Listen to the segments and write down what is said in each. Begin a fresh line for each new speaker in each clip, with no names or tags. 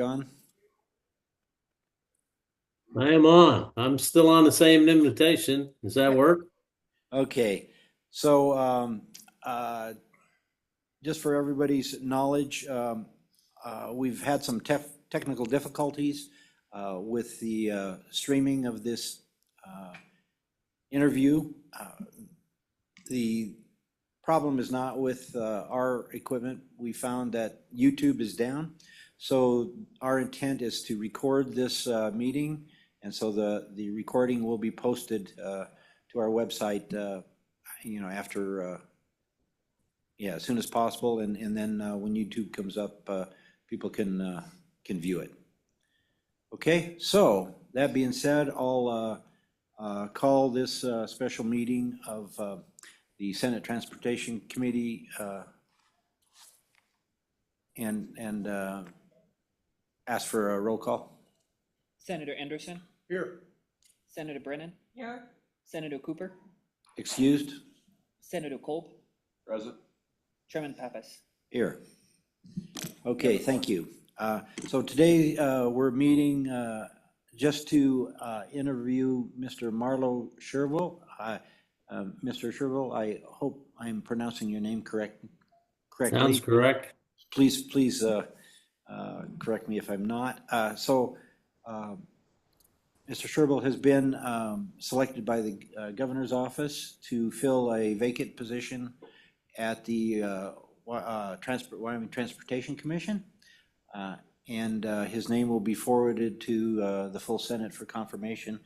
John?
I am on. I'm still on the same invitation. Does that work?
Okay, so just for everybody's knowledge, we've had some technical difficulties with the streaming of this interview. The problem is not with our equipment. We found that YouTube is down. So our intent is to record this meeting, and so the recording will be posted to our website, after, as soon as possible, and then when YouTube comes up, people can view it. Okay, so that being said, I'll call this special meeting of the Senate Transportation Committee and ask for a roll call.
Senator Anderson?
Here.
Senator Brennan?
Here.
Senator Cooper?
Excused?
Senator Kolb?
Present.
Chairman Pappas?
Here. Okay, thank you. So today we're meeting just to interview Mr. Marlo Sherville. Mr. Sherville, I hope I'm pronouncing your name correctly.
Sounds correct.
Please correct me if I'm not. Mr. Sherville has been selected by the governor's office to fill a vacant position at the Wyoming Transportation Commission, and his name will be forwarded to the full Senate for confirmation.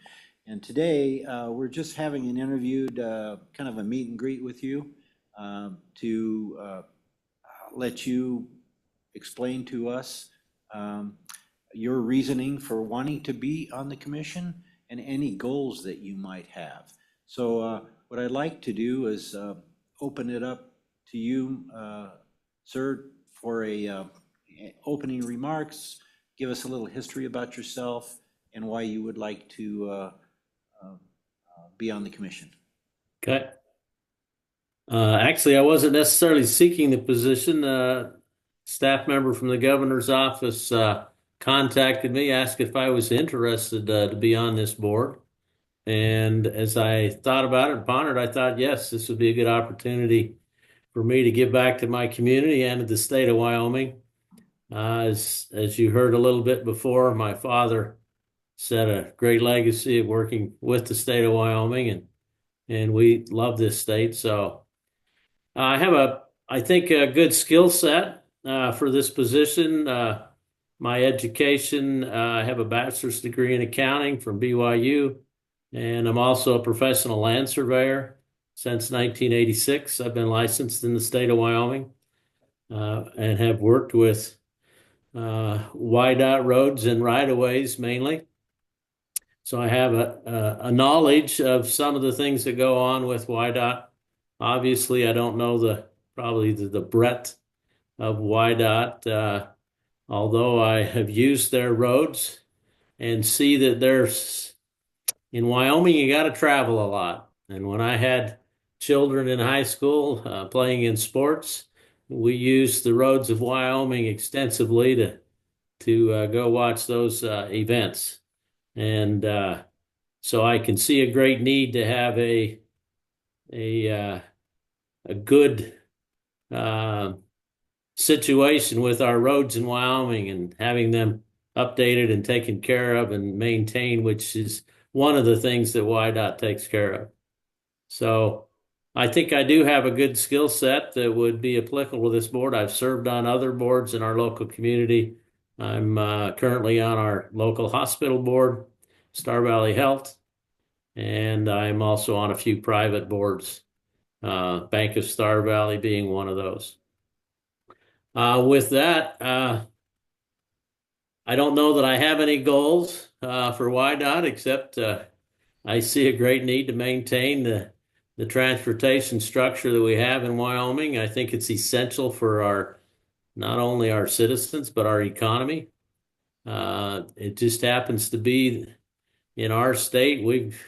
And today we're just having an interview, kind of a meet and greet with you, to let you explain to us your reasoning for wanting to be on the commission and any goals that you might have. So what I'd like to do is open it up to you, sir, for a opening remarks. Give us a little history about yourself and why you would like to be on the commission.
Okay. Actually, I wasn't necessarily seeking the position. Staff member from the governor's office contacted me, asked if I was interested to be on this board. And as I thought about it and pondered, I thought, yes, this would be a good opportunity for me to give back to my community and to the state of Wyoming. As you heard a little bit before, my father set a great legacy of working with the state of Wyoming, and we love this state. So I have I think, a good skill set for this position. My education, I have a bachelor's degree in accounting from BYU, and I'm also a professional land surveyor since 1986. I've been licensed in the state of Wyoming and have worked with YDOT roads and right-of-ways mainly. So I have a knowledge of some of the things that go on with YDOT. Obviously, I don't know probably the breadth of YDOT, although I have used their roads and see that in Wyoming, you got to travel a lot. And when I had children in high school playing in sports, we used the roads of Wyoming extensively to go watch those events. And so I can see a great need to have a good situation with our roads in Wyoming and having them updated and taken care of and maintained, which is one of the things that YDOT takes care of. So I think I do have a good skill set that would be applicable to this board. I've served on other boards in our local community. I'm currently on our local hospital board, Star Valley Health, and I'm also on a few private boards, Bank of Star Valley being one of those. With that, I don't know that I have any goals for YDOT, except I see a great need to maintain the transportation structure that we have in Wyoming. I think it's essential for not only our citizens, but our economy. It just happens to be in our state, we've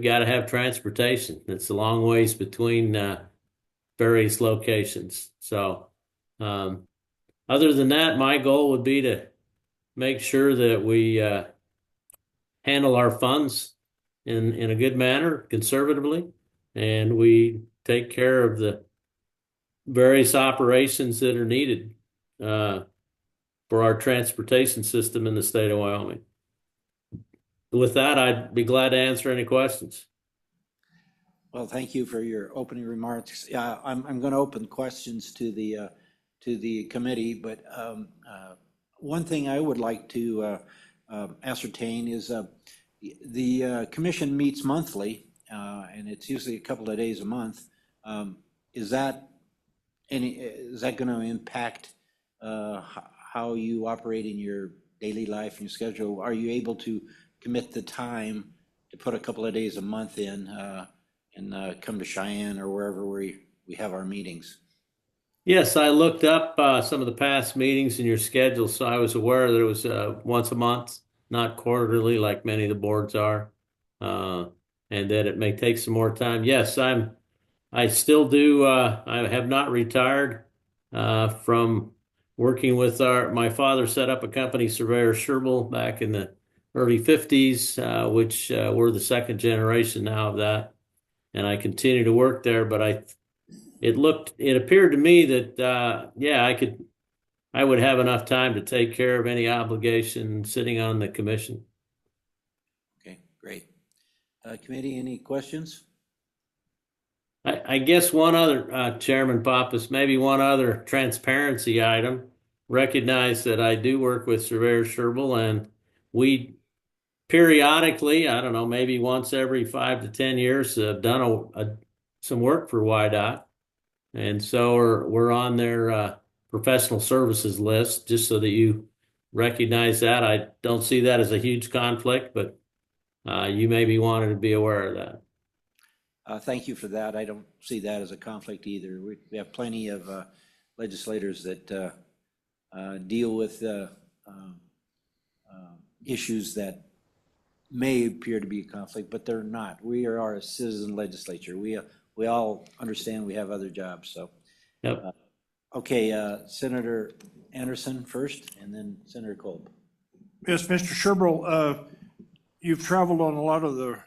got to have transportation. It's a long ways between various locations. So other than that, my goal would be make sure that we handle our funds in a good manner, conservatively, and we take care of the various operations that are needed for our transportation system in the state of Wyoming. With that, I'd be glad to answer any questions.
Well, thank you for your opening remarks. Yeah, I'm going to open questions to the committee, but one thing I would like to ascertain is the commission meets monthly, and it's usually a couple of days a month. Is that going to impact how you operate in your daily life and your schedule? Are you able to commit the time to put a couple of days a month in and come to Cheyenne or wherever we have our meetings?
Yes, I looked up some of the past meetings in your schedule, so I was aware that it was once a month, not quarterly like many of the boards are, and that it may take some more time. Yes, I still do. I have not retired from working with my father set up a company, Surveyor Sherbill, back in the early 50s, which we're the second generation now of that. And I continue to work there, but it appeared to me that, yeah, I would have enough time to take care of any obligation sitting on the commission.
Okay, great. Committee, any questions?
I guess one other, Chairman Pappas, maybe one other transparency item. Recognize that I do work with Surveyor Sherbill, and we periodically, I don't know, maybe once every 5 to 10 years, have done some work for YDOT. And so we're on their professional services list, just so that you recognize that. I don't see that as a huge conflict, but you maybe wanted to be aware of that.
Thank you for that. I don't see that as a conflict either. We have plenty of legislators that deal with issues that may appear to be a conflict, but they're not. We are a citizen legislature. We all understand we have other jobs. So,
Yep.
Okay, Senator Anderson first, and then Senator Kolb.
Yes, Mr. Sherbill, you've traveled on a lot of the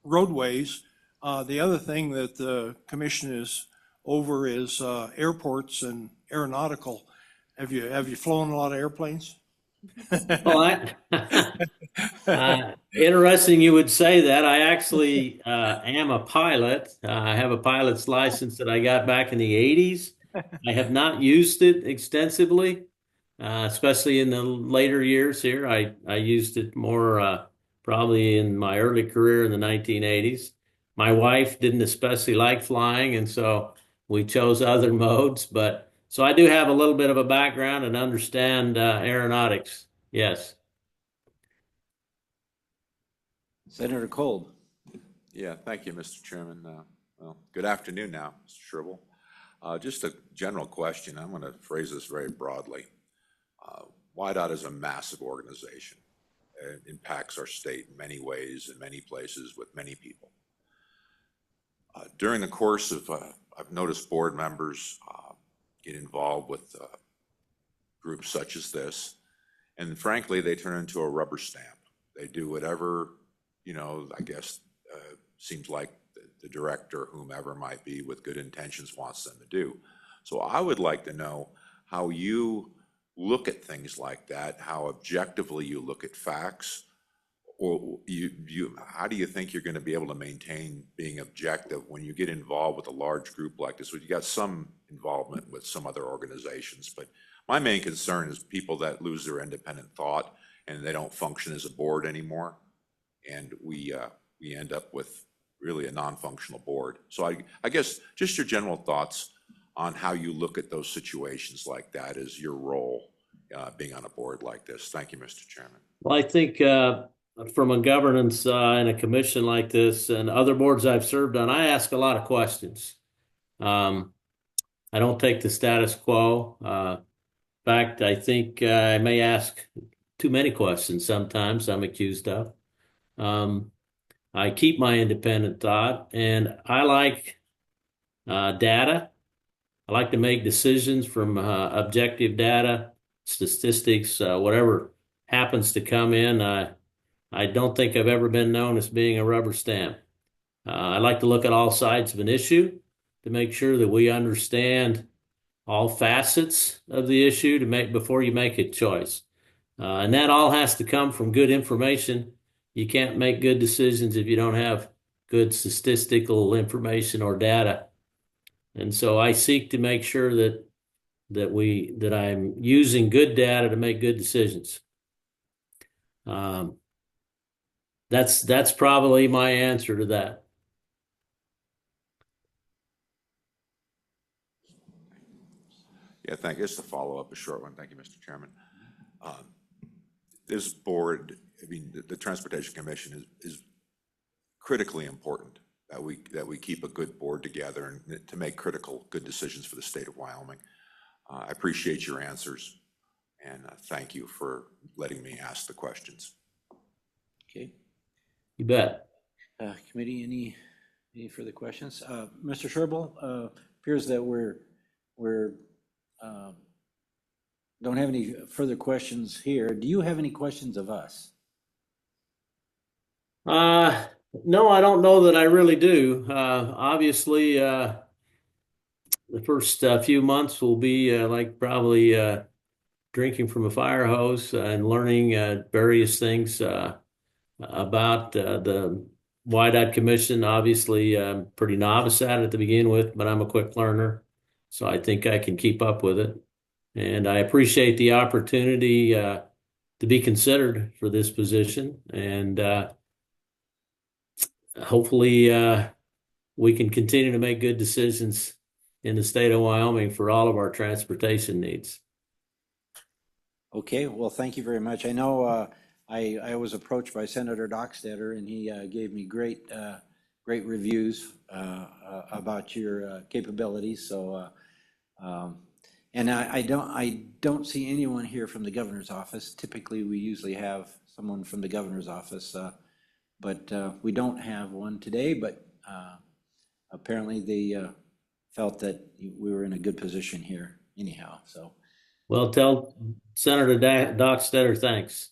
roadways. The other thing that the commission is over is airports and aeronautical. Have you flown a lot of airplanes?
Well, interesting you would say that. I actually am a pilot. I have a pilot's license that I got back in the 80s. I have not used it extensively, especially in the later years here. I used it more probably in my early career in the 1980s. My wife didn't especially like flying, and so we chose other modes. But so I do have a little bit of a background and understand aeronautics. Yes.
Senator Kolb.
Yeah, thank you, Mr. Chairman. Well, good afternoon now, Mr. Sherbill. Just a general question. I'm going to phrase this very broadly. YDOT is a massive organization. It impacts our state in many ways, in many places, with many people. During the course of, I've noticed board members get involved with groups such as this, and frankly, they turn into a rubber stamp. They do whatever, I guess, seems like the director, whomever might be with good intentions, wants them to do. So I would like to know how you look at things like that, how objectively you look at facts, or how do you think you're going to be able to maintain being objective when you get involved with a large group like this? You got some involvement with some other organizations, but my main concern is people that lose their independent thought and they don't function as a board anymore, and we end up with really a non-functional board. So I guess just your general thoughts on how you look at those situations like that as your role being on a board like this. Thank you, Mr. Chairman.
Well, I think from a governance and a commission like this and other boards I've served on, I ask a lot of questions. I don't take the status quo. In fact, I think I may ask too many questions sometimes, I'm accused of. I keep my independent thought, and I like data. I like to make decisions from objective data, statistics, whatever happens to come in, I don't think I've ever been known as being a rubber stamp. I like to look at all sides of an issue to make sure that we understand all facets of the issue before you make a choice. And that all has to come from good information. You can't make good decisions if you don't have good statistical information or data. And so I seek to make sure that I'm using good data to make good decisions. That's probably my answer to that.
Yeah, thank you. Just to follow up, a short one. Thank you, Mr. Chairman. This board, I mean, the Transportation Commission is critically important that we keep a good board together and to make critical, good decisions for the state of Wyoming. I appreciate your answers, and thank you for letting me ask the questions.
Okay.
You bet.
Committee, any further questions? Mr. Sherbill, appears that we're don't have any further questions here. Do you have any questions of us?
No, I don't know that I really do. Obviously, the first few months will be like probably drinking from a fire hose and learning various things about the WYDOT Commission. Obviously, I'm pretty novice at it to begin with, but I'm a quick learner, so I think I can keep up with it. And I appreciate the opportunity to be considered for this position, and hopefully we can continue to make good decisions in the state of Wyoming for all of our transportation needs.
Okay, well, thank you very much. I know I was approached by Senator Dockstader, and he gave me great reviews about your capabilities. So, and I don't see anyone here from the governor's office. Typically, we usually have someone from the governor's office, but we don't have one today. But apparently, they felt that we were in a good position here, anyhow. So.
Well, tell Senator Dockstader thanks.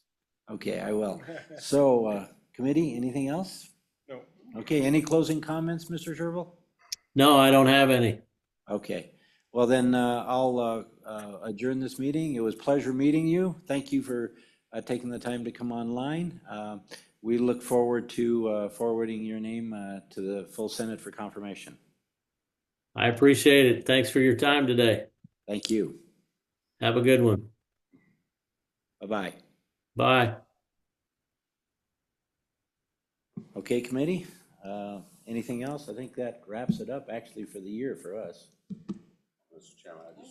Okay, I will. So, committee, anything else?
No.
Okay, any closing comments, Mr. Sherbill?
No, I don't have any.
Okay, well then, I'll adjourn this meeting. It was a pleasure meeting you. Thank you for taking the time to come online. We look forward to forwarding your name to the full Senate for confirmation.
I appreciate it. Thanks for your time today.
Thank you.
Have a good one.
Bye-bye.
Bye.
Okay, committee, anything else? I think that wraps it up actually for the year for us.
Mr. Chairman, I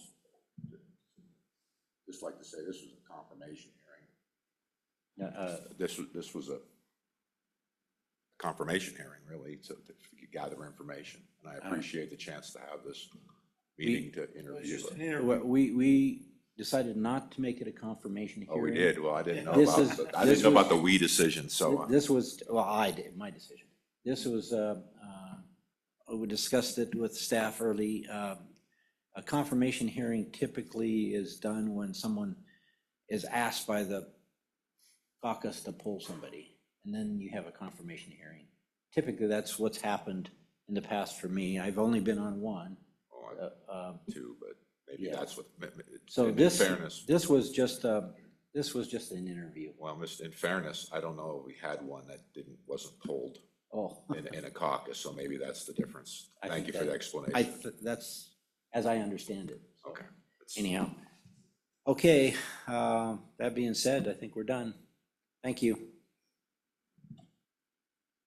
just like to say this was a confirmation hearing. This was a confirmation hearing, really, to gather information, and I appreciate the chance to have this meeting to interview.
We decided not to make it a confirmation hearing.
Oh, we did. Well, I didn't know
This
about the we decision. So
this was, well, I did, my decision. This was, we discussed it with staff early. A confirmation hearing typically is done when someone is asked by the caucus to pull somebody, and then you have a confirmation hearing. Typically, that's what's happened in the past for me. I've only been on one.
two, but maybe
yeah.
that's what.
So
in
this
fairness,
this was just an interview.
well, in fairness, I don't know if we had one that wasn't pulled
Oh,
in a caucus, so maybe that's the difference.
I
Thank you
think
for the
that-
explanation.
that's as I understand it.
Okay.
Anyhow, okay. That being said, I think we're done. Thank you.